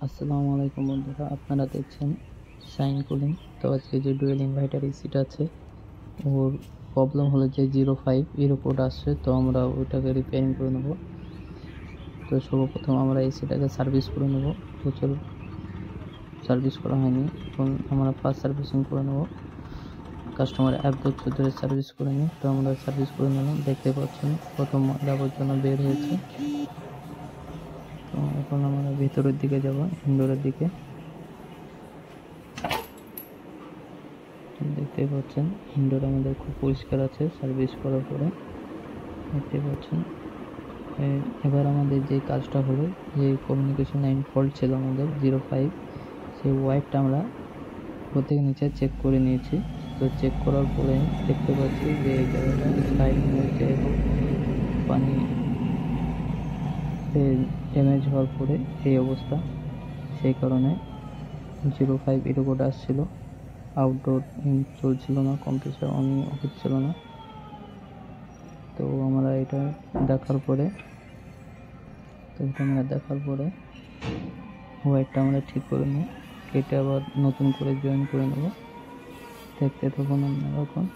আসসালামু আলাইকুম বন্ধুরা, আপনারা দেখছেন শাইন কুলিং। তো আজকে যে ডুয়েল ইনভার্টার এসিটা আছে, ওর প্রবলেম হলো যে 05 এরো কোড আসছে। তো আমরা ওইটাকে রিপেয়ারিং করে নেব। তো সর্বপ্রথম আমরা এসিটাকে সার্ভিস করে নেব। তো চলো, সার্ভিস করা হয়নি, এখন আমরা ফার্স্ট সার্ভিসিং করে নেব। কাস্টমার 1-2 ধরে সার্ভিস করে নিই। তো আমরা সার্ভিস করে নিলাম, দেখতে পাচ্ছেন প্রথম ময়লা আবর্জনা বের হয়েছে। তো এখন আমরা ভিতরের দিকে যাব, ইনডোরের দিকে। দেখতে পাচ্ছেন ইনডোর আমাদের খুব পরিষ্কার আছে সার্ভিস করার পরে, দেখতে পাচ্ছেন। এবার আমাদের যে কাজটা হলো, যে কমিউনিকেশন লাইন ফল্ট ছিল আমাদের 05, সেই ওয়্যারটা আমরা উপর থেকে নিচে চেক করে নিয়েছি। তো চেক করার পরে দেখতে পাচ্ছি যে এই জায়গাটা সাইড হয়েছে এবং পানি ড্যামেজ হওয়ার পরে এই অবস্থা। সেই কারণে 05 এরো কোড আসছিল। আউটডোর চলছিল না, কম্প্রেসার অন হচ্ছিল না। তো আমরা এটা দেখার পরে ওয়্যারটা আমরা ঠিক করে নিই, কেটে আবার নতুন করে জয়েন করে নেব। দেখতে থাকুন আপনারা এখন।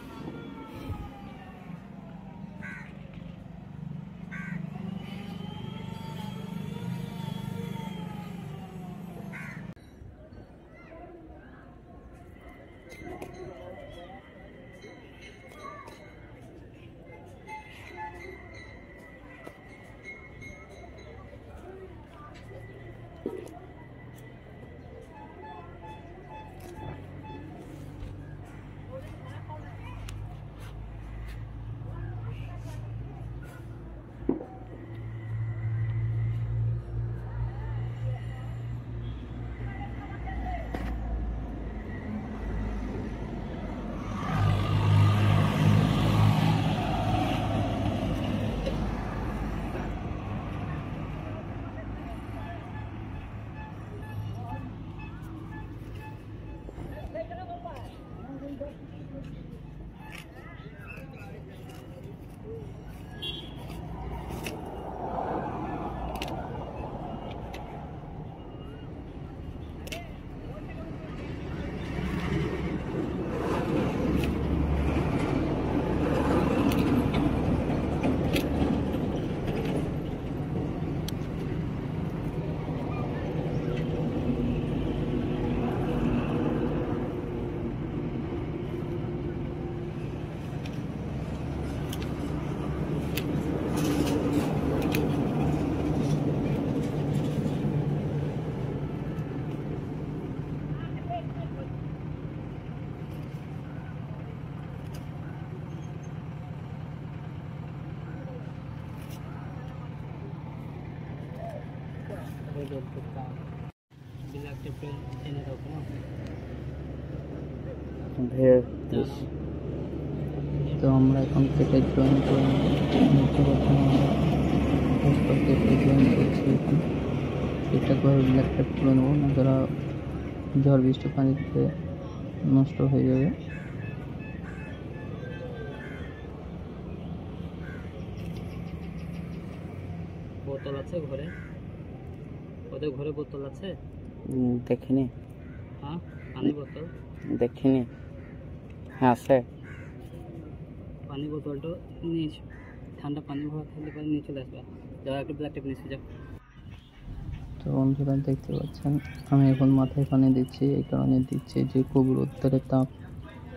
তো আমরা এখন কেটে জয়েন করে কেটে জয়েন করছি। এখন এটা করে ব্ল্যাক টেপ করে নেবো, না যারা ঝড় বৃষ্টি পানিতে নষ্ট হয়ে যাবে। বোতল আছে ঘরে? ওদের ঘরে বোতল আছে? দেখিনি। হ্যাঁ, পানি বোতল দেখিনি। হ্যাঁ আছে। পানি বোতলটা নিয়ে ঠান্ডা পানি ভরা থাকলে পরে নিয়ে চলে আসবে। যারা একটু ব্ল্যাক টেপ নিয়ে যাও। তো বন্ধুরা দেখতে পাচ্ছেন, আমি এখন মাথায় পানি দিচ্ছি। এই কারণে দিচ্ছি যে খুব রোদ্দুরের তাপ,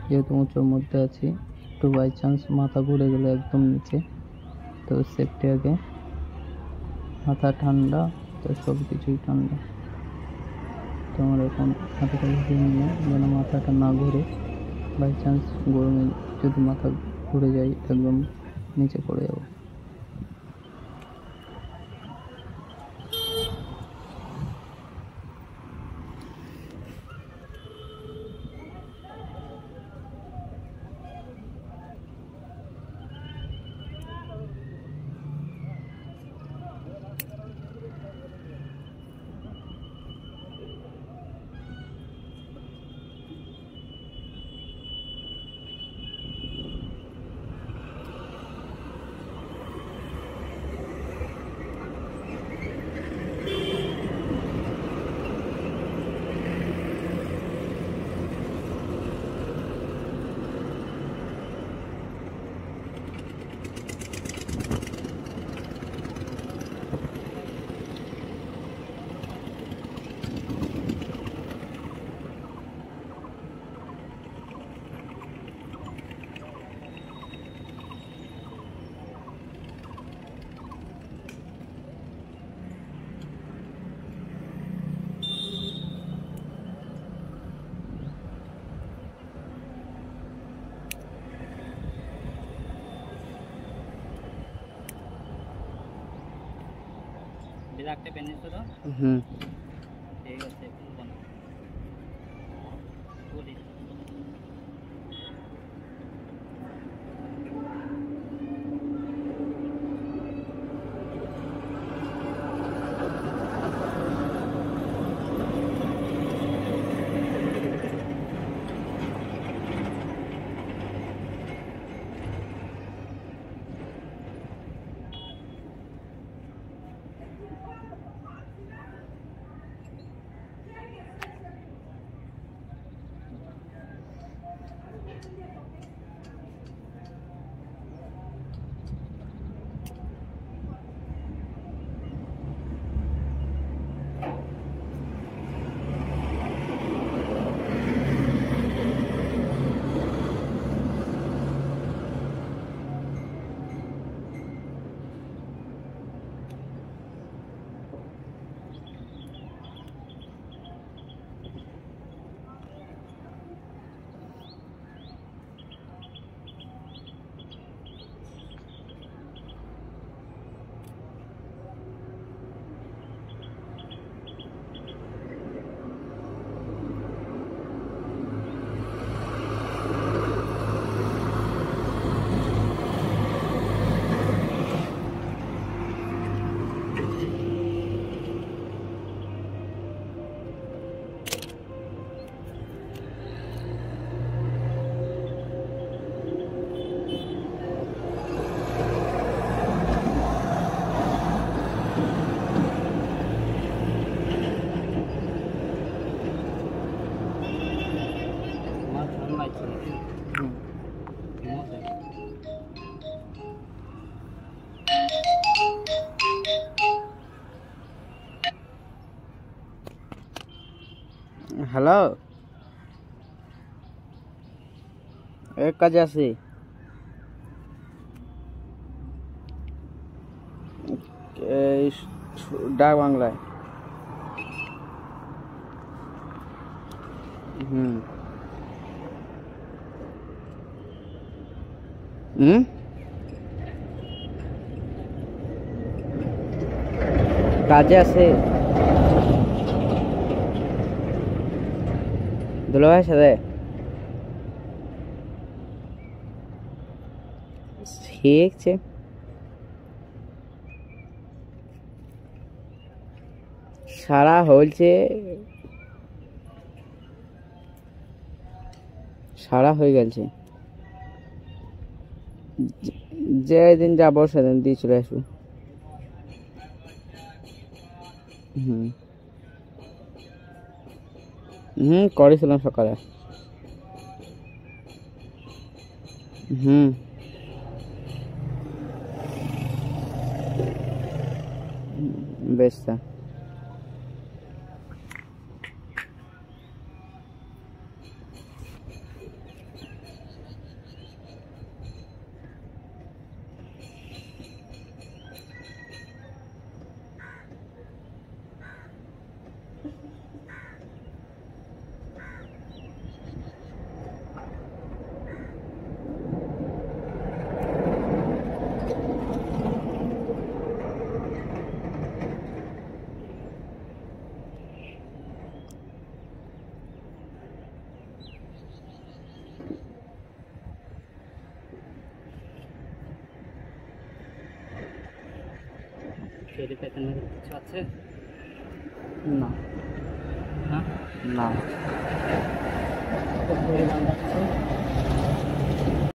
যেহেতু উঁচুর মধ্যে আছি, একটু বাই চান্স মাথা ঘুরে গেলে একদম নিচে, তো সেফটি আগে। মাথা ঠান্ডা, তো সব কিছুই ঠান্ডা। তো আমরা এখন মাথাটা ঘুরিয়ে নিয়ে যেন মাথাটা না ঘুরে, বাই চান্স গরমে যদি মাথা ঘুরে যায় একদম নিচে পড়ে যাবো। একটা পেন নিচ্ছ তো? হুম। ঠিক আছে, এখন বানাও। বলি। আমার ফোন লাগছে নাকি? হুম। রিমোট দেখ। হ্যালো, এক কাজে আছি। এই ডাক বাংলায়। হুম। হুম। কাজে আছে দুলাভাইয়ের সাথে। ঠিক আছে। সারা হয়েছে, সারা হয়ে গেছে। যেদিন যাবো সেদিন দিয়ে চলে আসবো। হুম হুম, করেছিলাম সকালে। হুম। বেশ তা। ফেরি পেছনে কিছু আছে? না হ্যাঁ, না। খুব পরিমাণ লাগছে।